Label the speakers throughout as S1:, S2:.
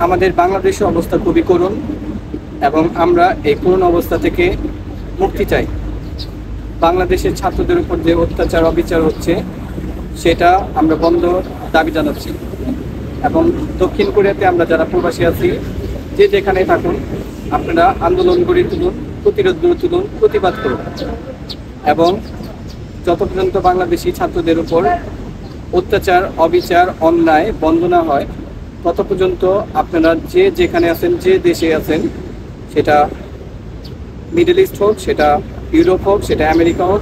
S1: আমাদের বাংলাদেশের অবস্থা খুবই করুণ এবং আমরা এই করুণ অবস্থা থেকে মুক্তি চাই। বাংলাদেশের ছাত্রদের উপর যে অত্যাচার অবিচার হচ্ছে সেটা আমরা বন্ধ দাবি জানাচ্ছি। এবং দক্ষিণ কোরিয়াতে আমরা যারা প্রবাসী আছি, যে যেখানে থাকুন, আপনারা আন্দোলন গড়ে তুলুন, প্রতিরোধ গড়ে তুলুন, প্রতিবাদ করুন। এবং যত পর্যন্ত বাংলাদেশি ছাত্রদের উপর অত্যাচার অবিচার অন্যায় বন্ধ না হয়, তত পর্যন্ত আপনারা যে যেখানে আছেন, যে দেশে আছেন, সেটা মিডল ইস্ট হোক, সেটা ইউরোপ হোক, সেটা আমেরিকা হোক,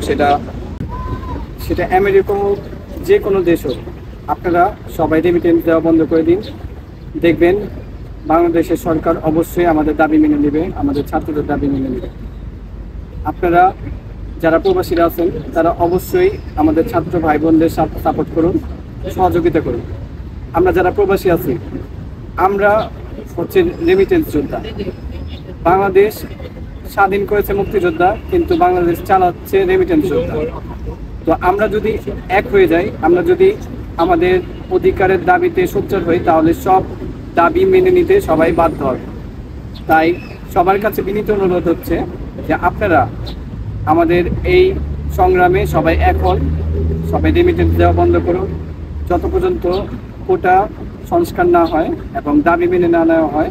S1: সেটা আমেরিকা হোক, যে কোনো দেশ হোক, আপনারা সবাই রেমিটেন্স দেওয়া বন্ধ করে দিন। দেখবেন বাংলাদেশের সরকার অবশ্যই আমাদের দাবি মেনে নেবে, আমাদের ছাত্রদের দাবি মেনে নেবে। আপনারা যারা প্রবাসীরা আছেন তারা অবশ্যই আমাদের ছাত্র ভাই বোনদের সাপোর্ট করুন, সহযোগিতা করুন। আমরা যারা প্রবাসী আছি, আমরা হচ্ছে রেমিটেন্স যোদ্ধা। বাংলাদেশ স্বাধীন করেছে মুক্তিযোদ্ধা, কিন্তু বাংলাদেশ চালাচ্ছে রেমিটেন্স যোদ্ধা। তো আমরা যদি এক হয়ে যাই, আমরা যদি আমাদের অধিকারের দাবিতে সোচ্চার হই, তাহলে সব দাবি মেনে নিতে সবাই বাধ্য হবে। তাই সবার কাছে বিনীত অনুরোধ হচ্ছে যে আপনারা আমাদের এই সংগ্রামে সবাই এক হন, সবাই রেমিটেন্স দেওয়া বন্ধ করুন। যত পর্যন্ত কোটা সংস্কার না হয় এবং দাবি মেনে না নেওয়া হয়,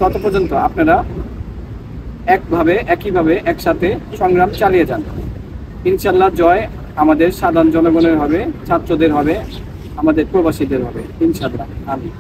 S1: তত পর্যন্ত আপনারা একইভাবে একসাথে সংগ্রাম চালিয়ে যান। ইনশাল্লাহ জয় আমাদের সাধারণ জনগণের হবে, ছাত্রদের হবে, আমাদের প্রবাসীদের হবে, ইনশাল্লাহ। আমিন।